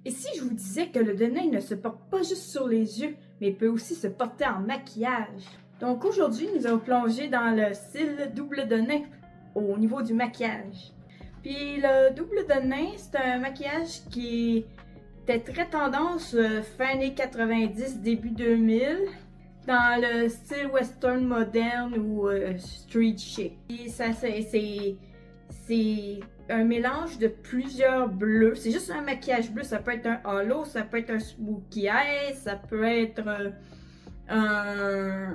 Et si je vous disais que le denain ne se porte pas juste sur les yeux, mais peut aussi se porter en maquillage? Donc aujourd'hui, nous allons plonger dans le style double denain au niveau du maquillage. Puis le double denain, c'est un maquillage qui était très tendance fin années 90, début 2000, dans le style western moderne ou street chic. Puis ça, c'est un mélange de plusieurs bleus. C'est juste un maquillage bleu. Ça peut être un halo, ça peut être un smokey eye, ça peut être un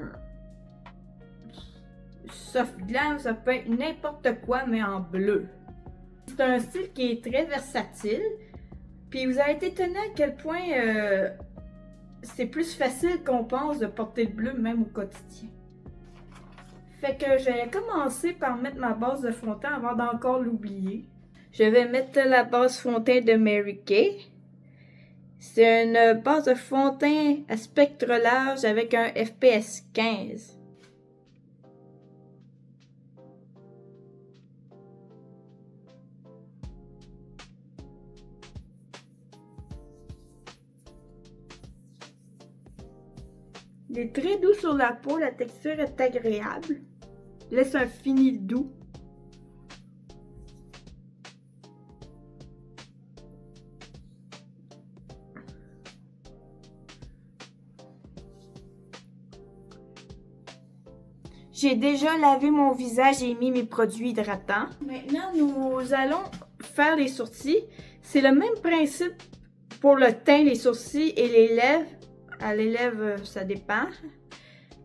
soft glam, ça peut être n'importe quoi, mais en bleu. C'est un style qui est très versatile. Puis vous avez été étonné à quel point c'est plus facile qu'on pense de porter le bleu même au quotidien. Fait que je vais commencer par mettre ma base de fond de teint avant d'encore l'oublier. Je vais mettre la base fond de teint de Mary Kay. C'est une base de fond de teint à spectre large avec un FPS 15. Il est très doux sur la peau, la texture est agréable. Laisse un fini doux. J'ai déjà lavé mon visage et mis mes produits hydratants. Maintenant, nous allons faire les sourcils. C'est le même principe pour le teint, les sourcils et les lèvres. À les lèvres, ça dépend.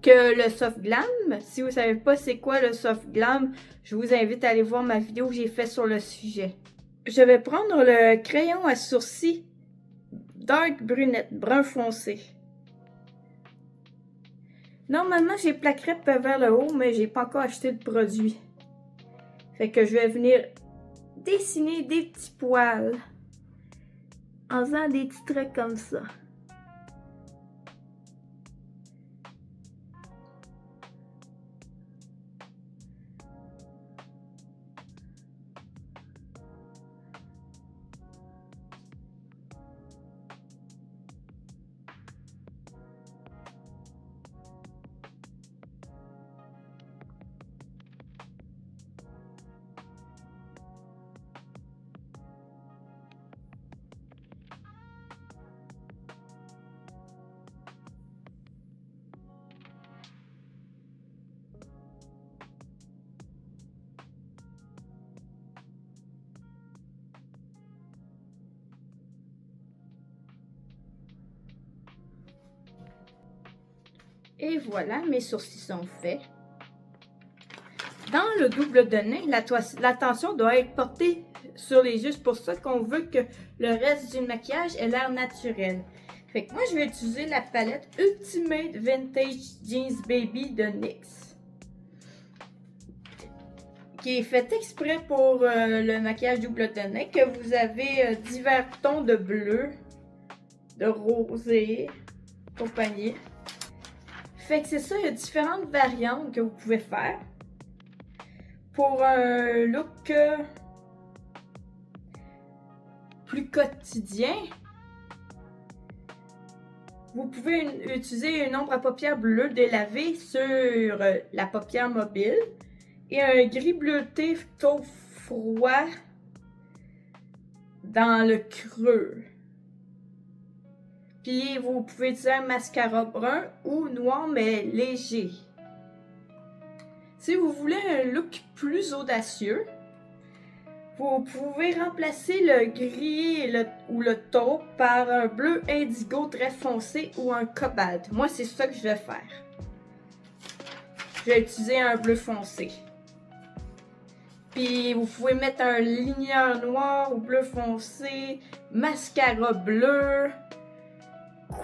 Que le soft glam. Si vous ne savez pas c'est quoi le soft glam, je vous invite à aller voir ma vidéo que j'ai faite sur le sujet. Je vais prendre le crayon à sourcils dark brunette, brun foncé. Normalement, j'ai plaque crêpe vers le haut, mais j'ai pas encore acheté de produit. Fait que je vais venir dessiner des petits poils en faisant des petits traits comme ça. Et voilà, mes sourcils sont faits. Dans le double denain, l'attention doit être portée sur les yeux. C'est pour ça qu'on veut que le reste du maquillage ait l'air naturel. Fait que moi, je vais utiliser la palette Ultimate Vintage Jeans Baby de NYX. Qui est faite exprès pour le maquillage double denain. Que vous avez divers tons de bleu, de rosé, compagnie. Fait que c'est ça, il y a différentes variantes que vous pouvez faire. Pour un look plus quotidien, vous pouvez utiliser une ombre à paupières bleu délavée sur la paupière mobile et un gris bleuté taupe froid dans le creux. Puis vous pouvez utiliser un mascara brun ou noir mais léger. Si vous voulez un look plus audacieux, vous pouvez remplacer le gris ou le taupe par un bleu indigo très foncé ou un cobalt. Moi, c'est ça que je vais faire. Je vais utiliser un bleu foncé. Puis vous pouvez mettre un ligneur noir ou bleu foncé, mascara bleu,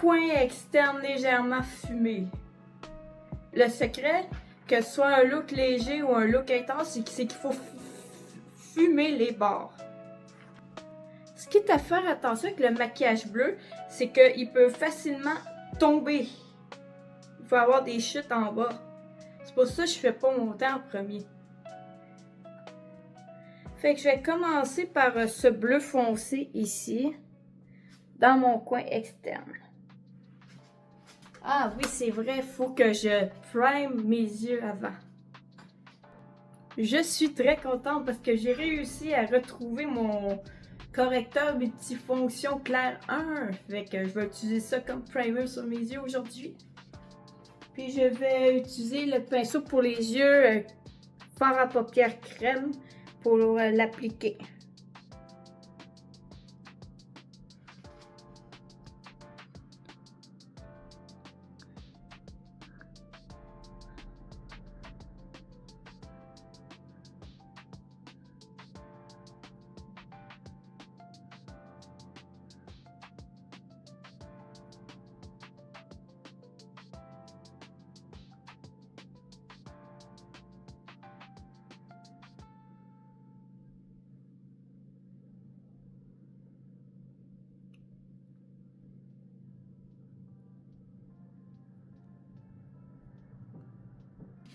coin externe légèrement fumé. Le secret, que ce soit un look léger ou un look intense, c'est qu'il faut fumer les bords. Ce qui est à faire attention avec le maquillage bleu, c'est qu'il peut facilement tomber. Il faut avoir des chutes en bas. C'est pour ça que je ne fais pas mon teint en premier. Fait que je vais commencer par ce bleu foncé ici. dans mon coin externe. Ah oui, c'est vrai, il faut que je prime mes yeux avant. Je suis très contente parce que j'ai réussi à retrouver mon correcteur multifonction Clair 1. Fait que je vais utiliser ça comme primer sur mes yeux aujourd'hui. Puis je vais utiliser le pinceau pour les yeux fard à paupières crème pour l'appliquer.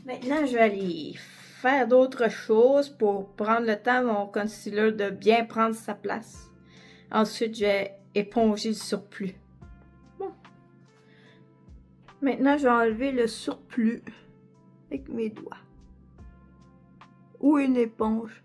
Maintenant, je vais aller faire d'autres choses pour prendre le temps à mon concealer de bien prendre sa place. Ensuite, je vais éponger le surplus. Bon. Maintenant, je vais enlever le surplus avec mes doigts. Ou une éponge.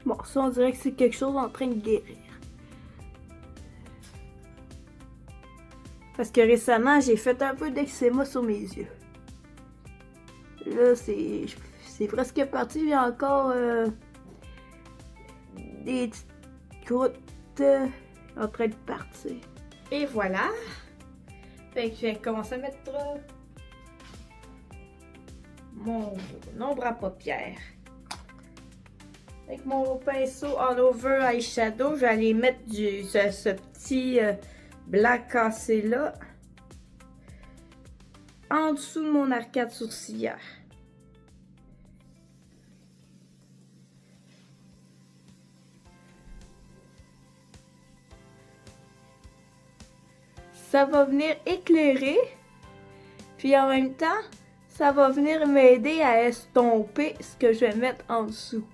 Bon, ça, on dirait que c'est quelque chose en train de guérir. Parce que récemment, j'ai fait un peu d'eczéma sur mes yeux. Là, c'est presque parti. Il y a encore des petites croûtes en train de partir. Et voilà. Fait que je vais commencer à mettre mon ombre à paupières. Avec mon pinceau all over eyeshadow, je vais aller mettre ce petit blanc cassé là en dessous de mon arcade sourcilière. Ça va venir éclairer, puis en même temps, ça va venir m'aider à estomper ce que je vais mettre en dessous.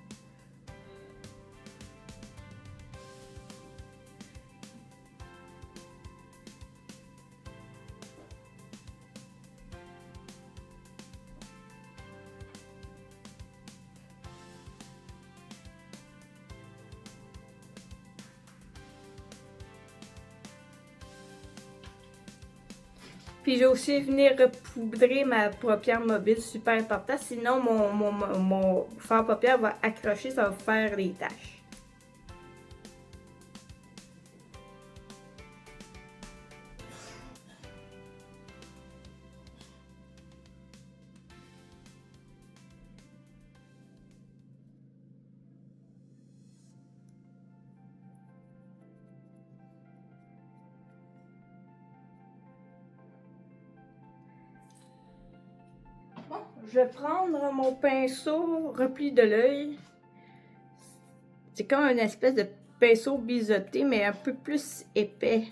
Puis je vais aussi venir repoudrer ma paupière mobile, super important, sinon mon fard à paupières va accrocher, ça va faire des taches. Bon, je vais prendre mon pinceau repli de l'œil. C'est comme une espèce de pinceau biseauté, mais un peu plus épais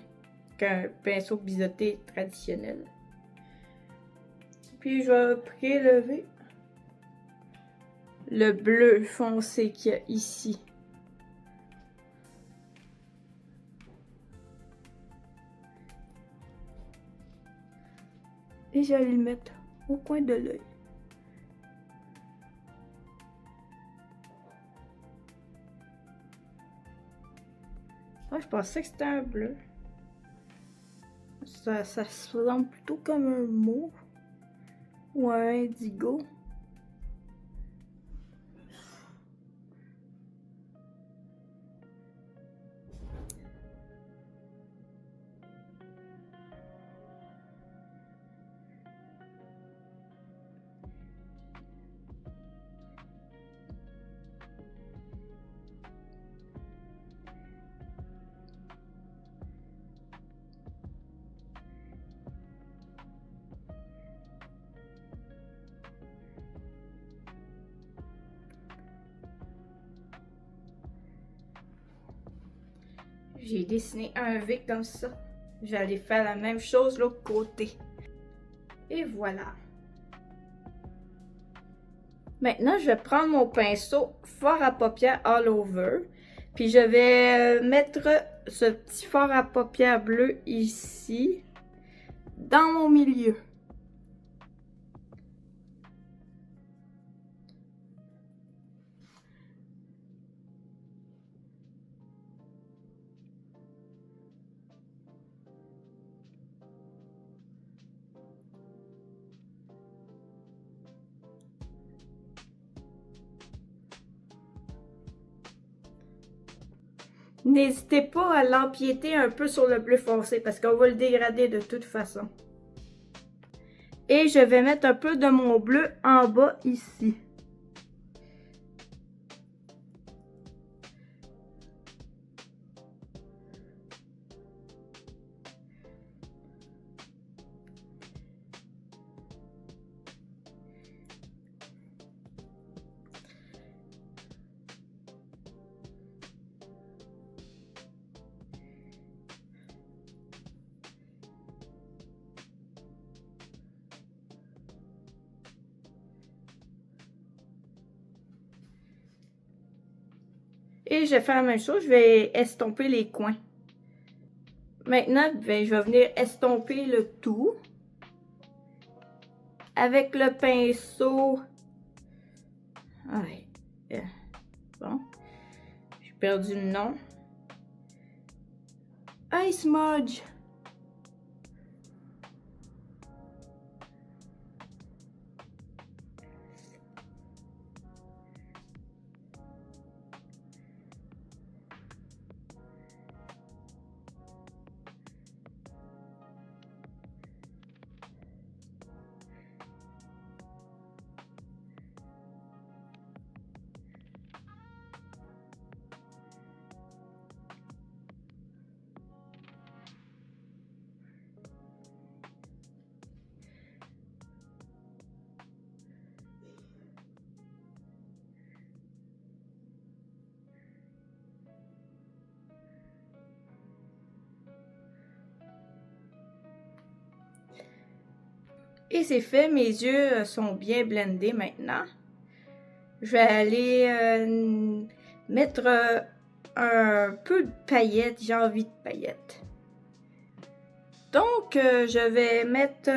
qu'un pinceau biseauté traditionnel. Puis je vais prélever le bleu foncé qu'il y a ici. Et je vais le mettre au coin de l'œil. Ah, je pensais que c'était un bleu. Ça se ressemble plutôt comme un mauve ou un indigo. J'ai dessiné un V comme ça. J'allais faire la même chose de l'autre côté. Et voilà. Maintenant, je vais prendre mon pinceau fard à paupières all over. Puis je vais mettre ce petit fard à paupières bleu ici, dans mon milieu. N'hésitez pas à l'empiéter un peu sur le bleu foncé parce qu'on va le dégrader de toute façon. Et je vais mettre un peu de mon bleu en bas ici. Et je vais faire la même chose, je vais estomper les coins. Maintenant, ben, je vais venir estomper le tout avec le pinceau. Ouais. Bon, j'ai perdu le nom. Ice Smudge. Et c'est fait, mes yeux sont bien blendés maintenant. Je vais aller mettre un peu de paillettes, j'ai envie de paillettes. Donc, je vais mettre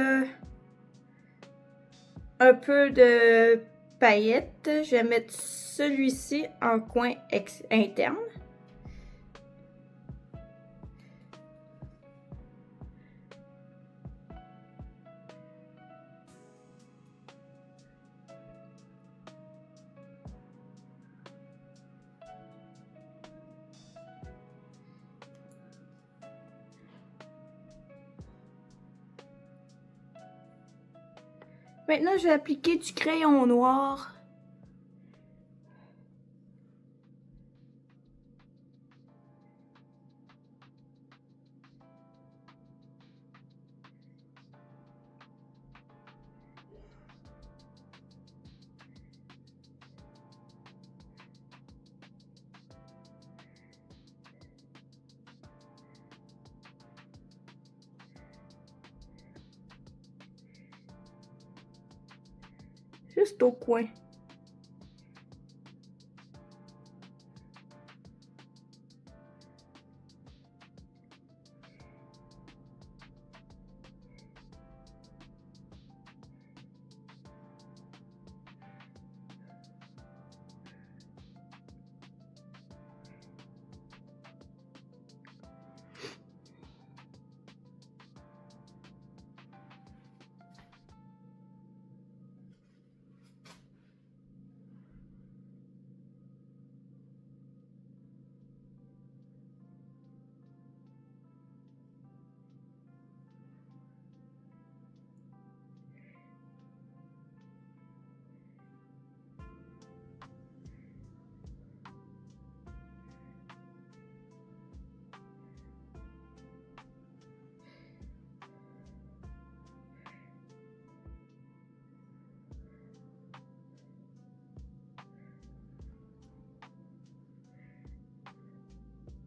un peu de paillettes. Je vais mettre celui-ci en coin interne. Maintenant, je vais appliquer du crayon noir. Juste au coin.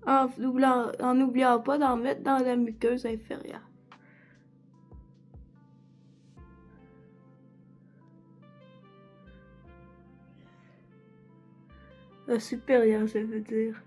en n'oubliant pas d'en mettre dans la muqueuse inférieure. La supérieure, ça veut dire.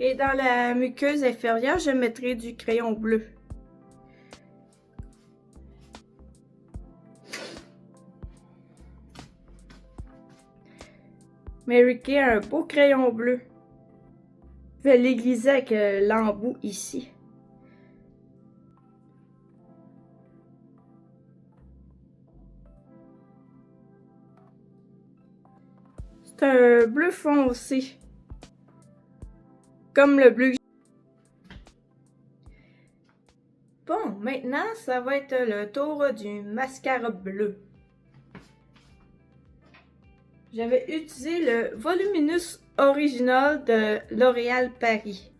Et dans la muqueuse inférieure, je mettrai du crayon bleu. Mary Kay a un beau crayon bleu. Je vais l'aiguiser avec l'embout ici. C'est un bleu foncé. Comme le bleu. Bon, maintenant, ça va être le tour du mascara bleu. J'avais utilisé le Voluminous Original de L'Oréal Paris.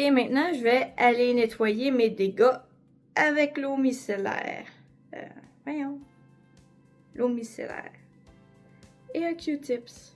Et maintenant, je vais aller nettoyer mes dégâts avec l'eau micellaire. Voyons. L'eau micellaire. Et un Q-tips.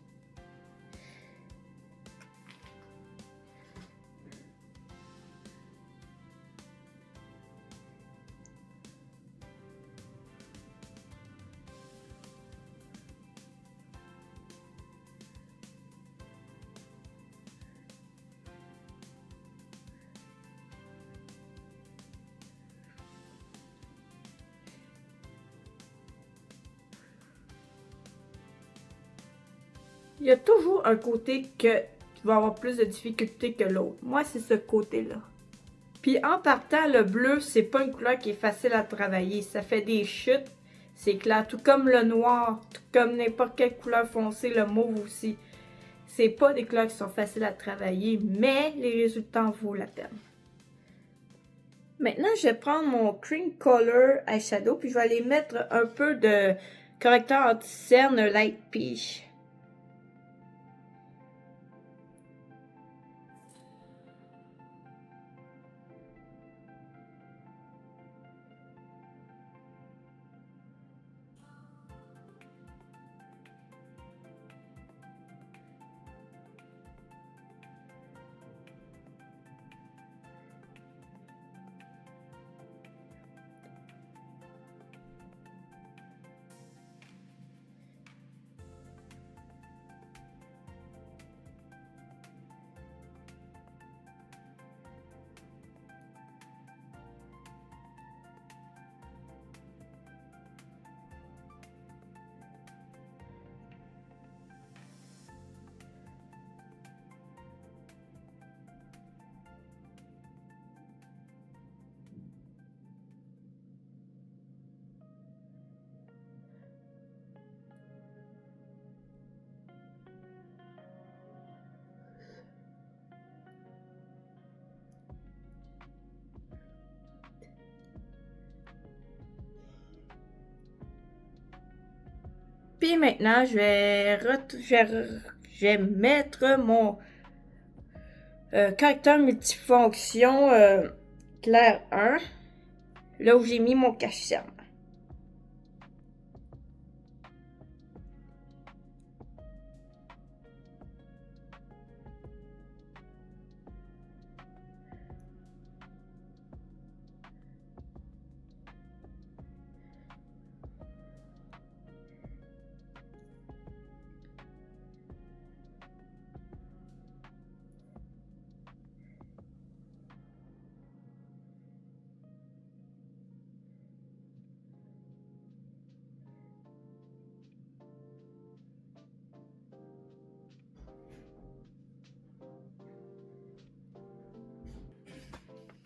Il y a toujours un côté que tu vas avoir plus de difficultés que l'autre. Moi, c'est ce côté-là. Puis en partant, le bleu, c'est pas une couleur qui est facile à travailler. Ça fait des chutes, c'est clair. Tout comme le noir, tout comme n'importe quelle couleur foncée, le mauve aussi. C'est pas des couleurs qui sont faciles à travailler, mais les résultats en vaut la peine. Maintenant, je vais prendre mon Cream Color Eyeshadow, puis je vais aller mettre un peu de correcteur anti-cerne Light Peach. Puis maintenant, je vais mettre mon correcteur multifonction clair 1, là où j'ai mis mon cache-cerne.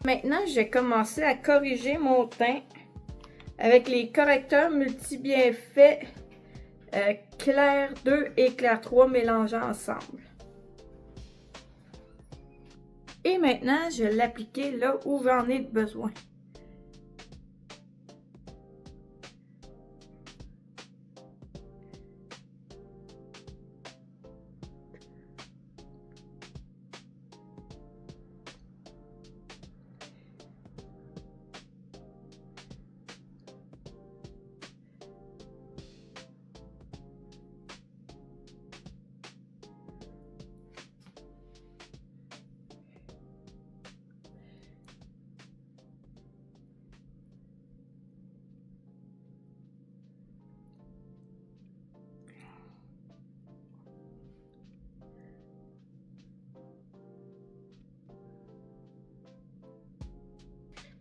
Maintenant, je vais commencer à corriger mon teint avec les correcteurs multi-bienfaits Clair 2 et Clair 3 mélangés ensemble. Et maintenant, je vais l'appliquer là où j'en ai besoin.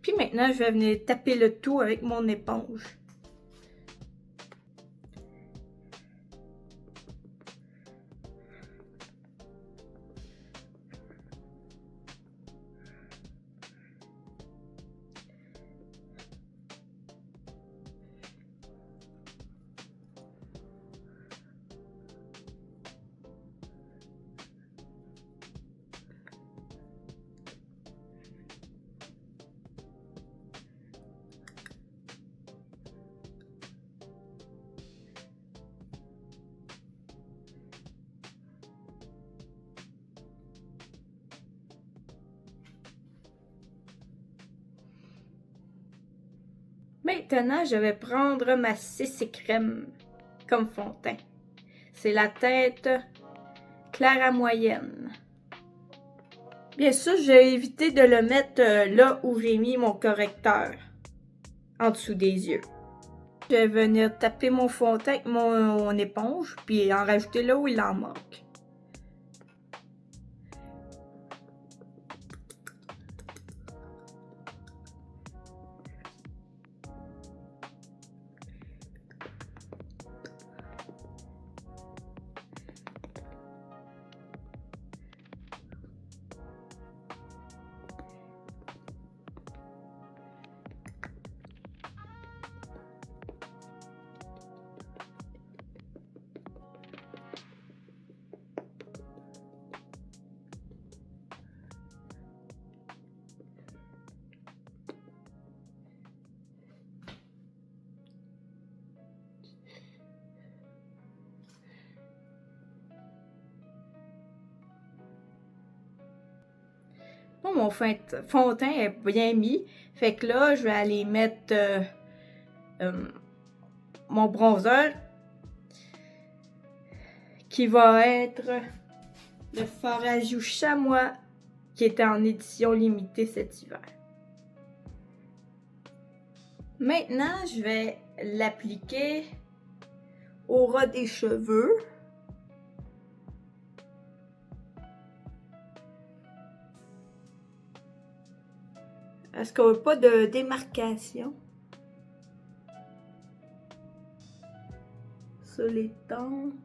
Puis maintenant, je vais venir taper le tout avec mon éponge. Maintenant, je vais prendre ma CC Crème comme fond de teint. C'est la teinte claire à moyenne. Bien sûr, j'ai évité de le mettre là où j'ai mis mon correcteur, en dessous des yeux. Je vais venir taper mon fond de teint avec mon éponge, puis en rajouter là où il en manque. Bon, mon fond de teint est bien mis. Fait que là, je vais aller mettre mon bronzer qui va être le Fard à joues Chamois qui était en édition limitée cet hiver. Maintenant, je vais l'appliquer au ras des cheveux. Parce qu'on veut pas de démarcation sur les tempes.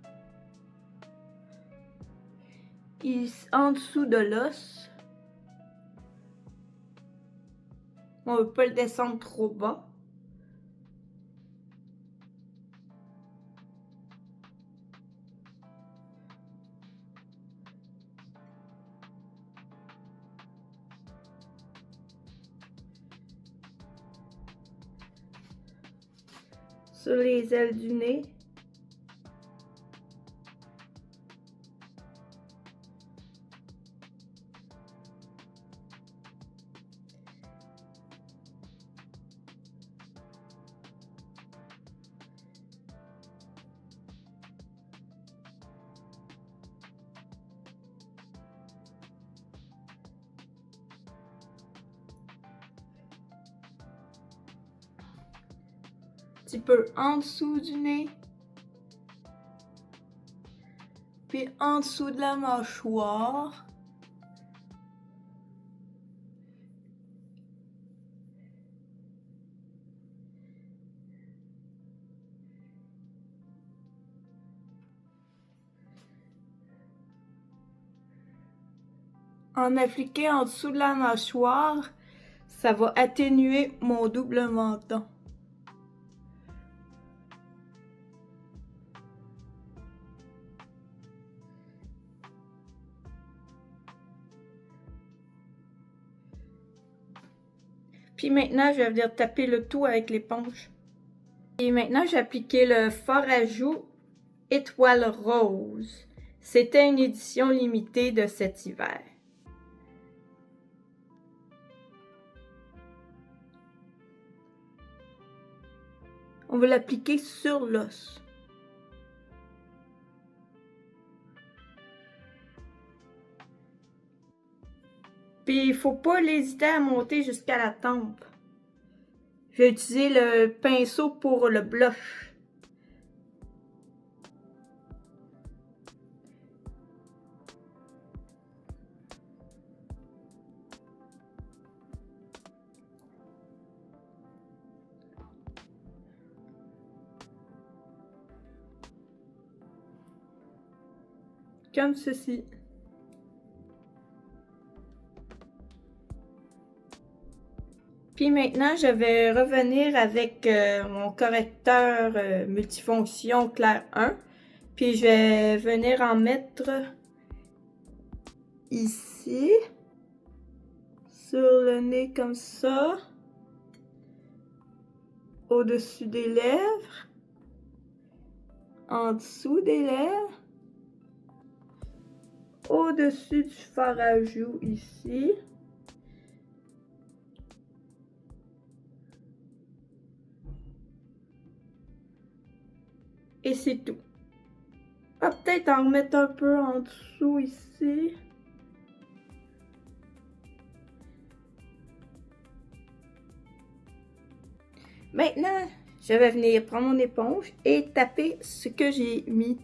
En dessous de l'os. On veut pas le descendre trop bas. Sur les ailes du nez. Un petit peu en dessous du nez. Puis en dessous de la mâchoire. En appliquer en dessous de la mâchoire, Ça va atténuer mon double menton. Puis maintenant, je vais venir taper le tout avec l'éponge. Et maintenant, j'ai appliqué le fard à joues Étoile Rose. C'était une édition limitée de cet hiver. On va l'appliquer sur l'os. Puis il faut pas hésiter à monter jusqu'à la tempe. Je vais utiliser le pinceau pour le blush. Comme ceci. Puis maintenant, je vais revenir avec mon correcteur multifonction clair 1. Puis je vais venir en mettre ici, sur le nez comme ça, au-dessus des lèvres, en dessous des lèvres, au-dessus du fard à joues ici. Et c'est tout. On va peut-être en remettre un peu en dessous ici. Maintenant, je vais venir prendre mon éponge et taper ce que j'ai mis.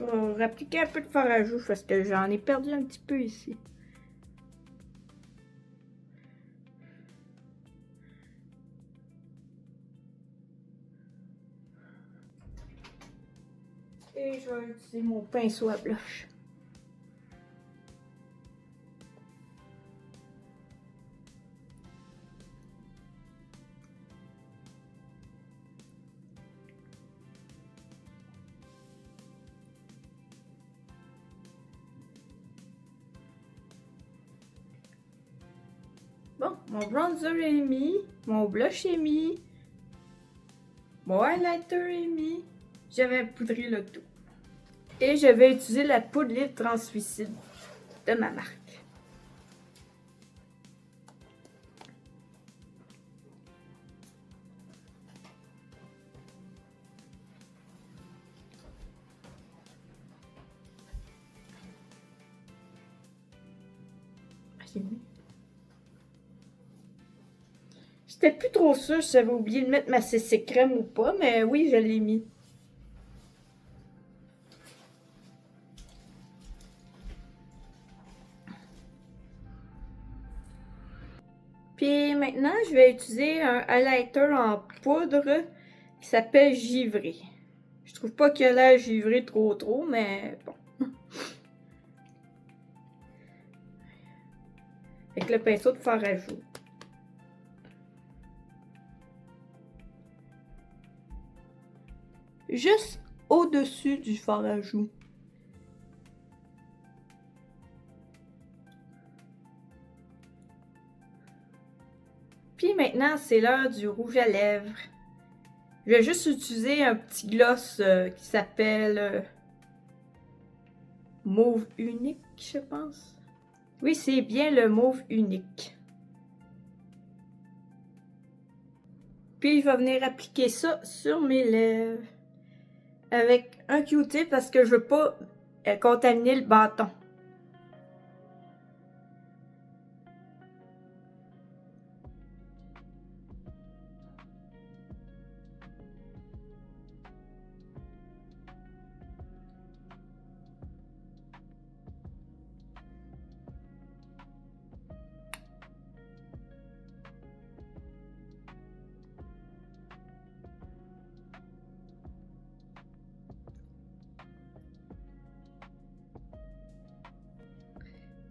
Je vais appliquer un peu de fard à joues parce que j'en ai perdu un petit peu ici. Et je vais utiliser mon pinceau à blush. Bon, mon bronzer est mis, mon blush est mis, mon highlighter est mis. Je vais poudrer le tout. Et je vais utiliser la poudre lip translucide de ma marque. J'étais plus trop sûre si j'avais oublié de mettre ma CC crème ou pas, mais oui, je l'ai mis. Puis maintenant, je vais utiliser un highlighter en poudre qui s'appelle Givré. Je trouve pas qu'il a l'air givré trop, mais bon. Avec le pinceau de fard à joues. Juste au-dessus du fard à joues. Puis maintenant, c'est l'heure du rouge à lèvres. Je vais juste utiliser un petit gloss qui s'appelle Mauve Unique, je pense. Oui, c'est bien le Mauve Unique. Puis je vais venir appliquer ça sur mes lèvres avec un Q-tip parce que je veux pas contaminer le bâton.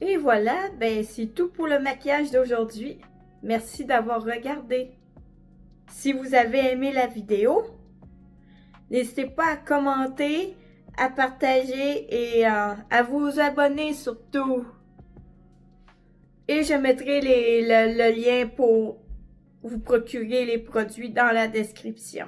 Et voilà, ben c'est tout pour le maquillage d'aujourd'hui. Merci d'avoir regardé. Si vous avez aimé la vidéo, n'hésitez pas à commenter, à partager et à vous abonner surtout. Et je mettrai le lien pour vous procurer les produits dans la description.